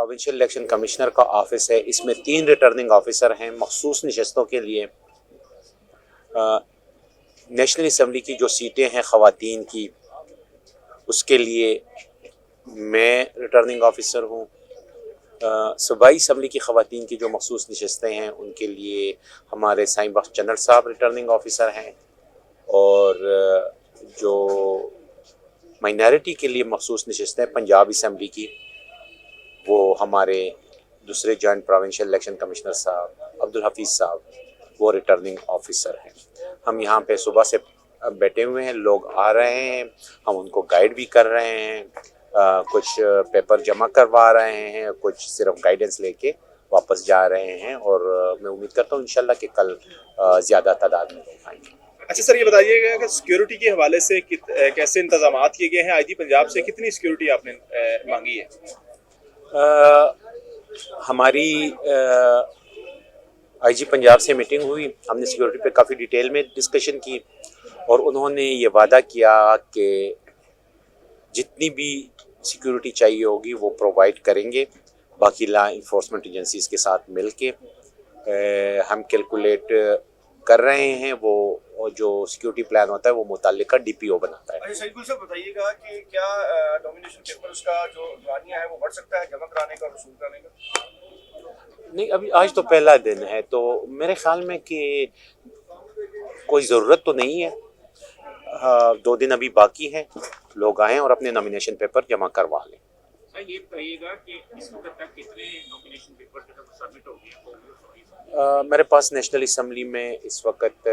Provincial election commissioner کا office ہے، اس میں 3 ریٹرننگ آفیسر ہیں مخصوص نشستوں کے لیے۔ نیشنل اسمبلی کی جو سیٹیں ہیں خواتین کی، اس کے لیے میں ریٹرننگ آفیسر ہوں۔ صوبائی اسمبلی کی خواتین کی جو مخصوص نشستیں ہیں ان کے لیے ہمارے سائیں بخش چنر صاحب ریٹرننگ آفیسر ہیں، اور جو مائنارٹی کے لیے مخصوص نشستیں پنجاب اسمبلی کی، وہ ہمارے دوسرے جوائنٹ پروونشل الیکشن کمشنر صاحب عبدالحفیظ صاحب وہ ریٹرننگ آفیسر ہیں۔ ہم یہاں پہ صبح سے بیٹھے ہوئے ہیں، لوگ آ رہے ہیں، ہم ان کو گائیڈ بھی کر رہے ہیں، کچھ پیپر جمع کروا رہے ہیں، کچھ صرف گائیڈنس لے کے واپس جا رہے ہیں، اور میں امید کرتا ہوں انشاءاللہ کہ کل زیادہ تعداد میں لوگ آئیں گے۔ اچھا سر، یہ بتائیے گا کہ سیکیورٹی کے حوالے سے کیسے انتظامات کیے گئے ہیں؟ آئی جی پنجاب سے کتنی سیکیورٹی آپ نے مانگی ہے؟ ہماری آئی جی پنجاب سے میٹنگ ہوئی، ہم نے سیکیورٹی پہ کافی ڈیٹیل میں ڈسکشن کی، اور انہوں نے یہ وعدہ کیا کہ جتنی بھی سیکیورٹی چاہیے ہوگی وہ پرووائڈ کریں گے، باقی لا انفورسمنٹ ایجنسیز کے ساتھ مل کے ہم کیلکولیٹ کر رہے ہیں۔ وہ جو سیکیورٹی پلان ہوتا ہے وہ متعلقہ ڈی پی او بناتا ہے۔ اچھا سعید گل صاحب، بتائیے گا کہ کیا نامینیشن پیپرز کا جو جوانیہ ہے وہ بڑھ سکتا ہے جمع کرانے کا اور وصول کرنے کا؟ نہیں، ابھی آج تو پہلا دن ہے، تو میرے خیال میں کہ کوئی ضرورت تو نہیں ہے۔ 2 دن ابھی باقی ہیں، لوگ آئیں اور اپنے نامینیشن پیپر جمع کروا لیں۔ سر یہ بتائیے گا کہ اس وقت تک کتنے نامینیشن پیپر سبمٹ ہو گئے؟ میرے پاس نیشنل اسمبلی میں اس وقت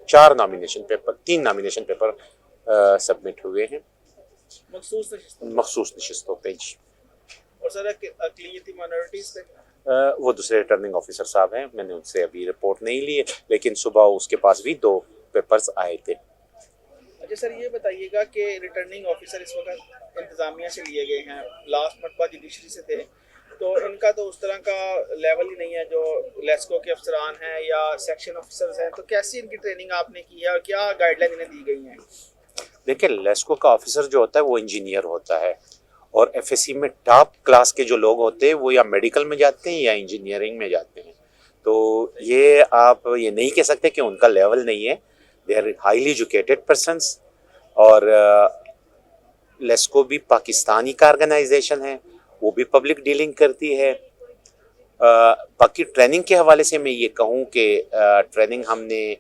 3 نامینیشن پیپر سبمٹ ہوئے ہیں مخصوص نشستوں پہ۔ جی، اور سر اقلیتی مائنورٹیز پہ وہ دوسرے ریٹرننگ آفیسر صاحب ہیں، میں نے ان سے ابھی رپورٹ نہیں لی ہے، لیکن صبح اس کے پاس بھی 2 پیپرز آئے تھے۔ اچھا سر، یہ بتائیے گا کہ ریٹرننگ آفیسر اس وقت انتظامیہ سے لیے گئے ہیں، لاسٹ مرتبہ جوڈیشری سے تھے، تو ان کا تو اس طرح کا لیول ہی نہیں ہے جو لیسکو کے افسران ہیں یا سیکشن آفیسرز ہیں، تو کیسی ان کی ٹریننگ آپ نے کی ہے اور کیا گائیڈ لائن انہیں دی گئی ہیں؟ دیکھیں، لیسکو کا آفیسر جو ہوتا ہے وہ انجینئر ہوتا ہے، اور ایف ایس سی میں ٹاپ کلاس کے جو لوگ ہوتے ہیں وہ یا میڈیکل میں جاتے ہیں یا انجینئرنگ میں جاتے ہیں، تو یہ آپ یہ نہیں کہہ سکتے کہ ان کا لیول نہیں ہے۔ They are highly educated persons, اور لیسکو بھی پاکستانی کا آرگنائزیشن ہے، وہ بھی پبلک ڈیلنگ کرتی ہے۔ باقی ٹریننگ کے حوالے سے میں یہ کہوں کہ ٹریننگ ہم نے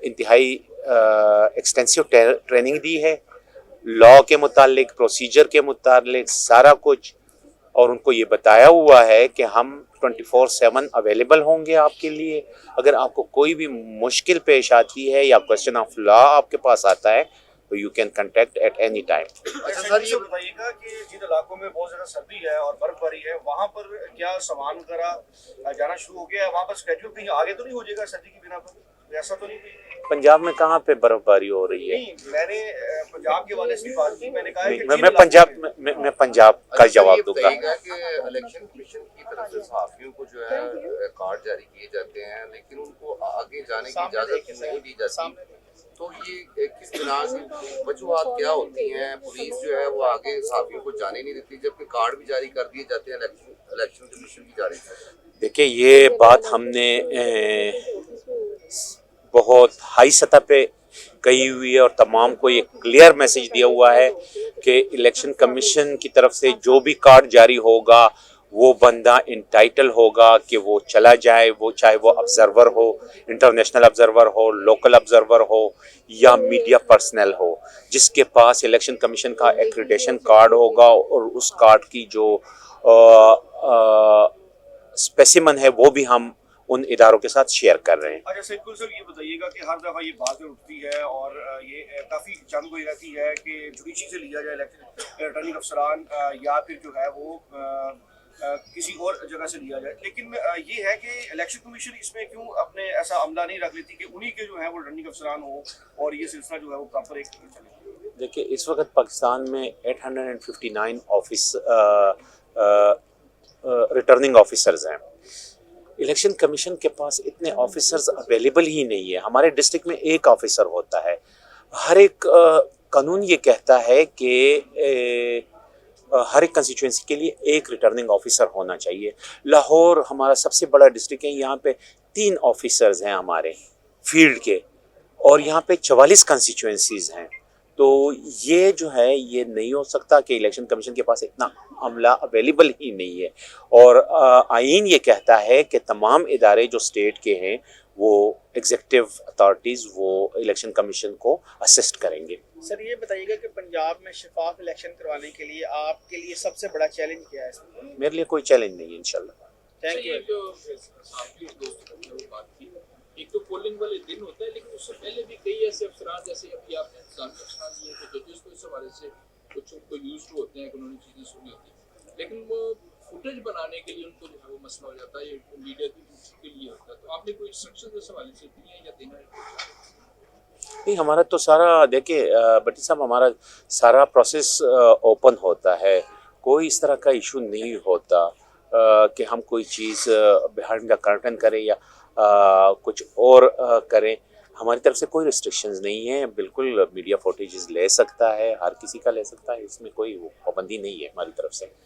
انتہائی ایکسٹینسو ٹریننگ دی ہے، لاء کے متعلق، پروسیجر کے متعلق سارا کچھ، اور ان کو یہ بتایا ہوا ہے کہ ہم 24/7 اویلیبل ہوں گے آپ کے لیے۔ اگر آپ کو کوئی بھی مشکل پیش آتی ہے یا کویسچن آف لا آپ کے پاس آتا ہے تو you can contact at any time. اچھا سر، یہ بتائیے گا کہ جن علاقوں میں بہت زیادہ سردی ہے اور برف باری ہے، وہاں پر کیا سامان وغیرہ جانا شروع ہو گیا ہے؟ وہاں پر اسکیڈول کہیں آگے تو نہیں ہو جائے گا سردی کی بنا پر؟ ایسا تو نہیں؟ پنجاب میں کہاں پہ برف باری ہو رہی ہے؟ نہیں، میں نے پنجاب کے حوالے سے بات کی، میں نے کہا میں پنجاب کا جواب دوں گا۔ کہ الیکشن کمیشن کی طرف سے صحافیوں کو جو ہے کارڈ جاری کیے جاتے ہیں، لیکن ان کو آگے جانے کی اجازت نہیں دی جاتی، تو یہ کس طرح سے وجوہات کیا ہوتی ہیں؟ پولیس جو ہے وہ آگے صحافیوں کو جانے نہیں دیتی جبکہ کارڈ بھی جاری کر دیے جاتے ہیں الیکشن کمیشن کی جانب سے۔ دیکھیں، یہ بات ہم نے بہت ہائی سطح پہ کہی ہوئی ہے، اور تمام کو یہ کلیئر میسج دیا ہوا ہے کہ الیکشن کمیشن کی طرف سے جو بھی کارڈ جاری ہوگا وہ بندہ انٹائٹل ہوگا کہ وہ چلا جائے، وہ چاہے وہ آبزرور ہو، انٹرنیشنل آبزرور ہو، لوکل آبزرور ہو یا میڈیا پرسنل ہو، جس کے پاس الیکشن کمیشن کا ایکریڈیشن کارڈ ہوگا اور اس کارڈ کی جو اسپیسیمن ہے وہ بھی ہم ان اداروں کے ساتھ شیئر کر رہے ہیں۔ اچھا سعید گل صاحب، یہ بتائیے گا کہ ہر دفعہ یہ بات اٹھتی ہے اور یہ کافی جنگ ہوئی رہتی ہے کہ جوڈیشری سے لیا جائے الیکشن ریٹرننگ افسران، یا پھر جو ہے وہ کسی اور جگہ سے لیا جائے، لیکن یہ ہے کہ الیکشن کمیشن اس میں کیوں اپنے ایسا عملہ نہیں رکھ لیتی کہ انہی کے جو ہے وہ ریٹرننگ افسران ہوں اور یہ سلسلہ جو ہے وہ پراپر ایک چلے؟ دیکھیں، اس وقت پاکستان میں 859 ریٹرننگ آفیسرز ہیں۔ الیکشن کمیشن کے پاس اتنے آفیسرز اویلیبل ہی نہیں ہے۔ ہمارے ڈسٹرکٹ میں 1 آفیسر ہوتا ہے۔ ہر ایک قانون یہ کہتا ہے کہ ہر ایک کنسٹیچوئنسی کے لیے ایک ریٹرننگ آفیسر ہونا چاہیے. لاہور ہمارا سب سے بڑا ڈسٹرکٹ ہے, یہاں پہ 3 آفیسرز ہیں ہمارے فیلڈ کے, اور یہاں پہ 44 کنسٹیچوئنسیز ہیں. تو یہ جو ہے یہ نہیں ہو سکتا کہ الیکشن کمیشن کے پاس اتنا عملہ اویلیبل ہی نہیں ہے. اور آئین یہ کہتا ہے کہ تمام ادارے جو اسٹیٹ کے ہیں وہ ایگزیکٹو اتھارٹیز وہ الیکشن کمیشن کو اسسٹ کریں گے. سر یہ بتائیے گا کہ پنجاب میں شفاف الیکشن کروانے کے لیے آپ کے لیے سب سے بڑا چیلنج کیا ہے؟ میرے لیے کوئی چیلنج نہیں ہے انشاءاللہ. Thank you. جو صحافی دوست نے وہ بات کی, ایک تو پولنگ والے دن ہوتا ہے, لیکن اس سے پہلے بھی کئی ایسے افسران جیسے ابھی آپ نے انتظامی افسران دیے تو ججز کو اس حوالے سے کچھ ان کو یوز ٹو ہوتے ہیں کہ انہوں نے چیزیں سنی ہوتی ہیں, لیکن وہ فوٹیج بنانے کے لیے ان کو جو ہے وہ مسئلہ ہو جاتا ہے, یہ میڈیا کے لیے ہوتا ہے. تو آپ نے کوئی انسٹرکشن اس حوالے سے دیے ہیں یا دینا ہے؟ نہیں, ہمارا تو سارا دیکھیں بٹی صاحب, ہمارا سارا پروسیس اوپن ہوتا ہے, کوئی اس طرح کا ایشو نہیں ہوتا کہ ہم کوئی چیز بیہائنڈ دا کرٹن کریں یا کچھ اور کریں. ہماری طرف سے کوئی ریسٹرکشنز نہیں ہیں, بالکل میڈیا فوٹیجز لے سکتا ہے, ہر کسی کا لے سکتا ہے, اس میں کوئی پابندی نہیں ہے ہماری طرف سے.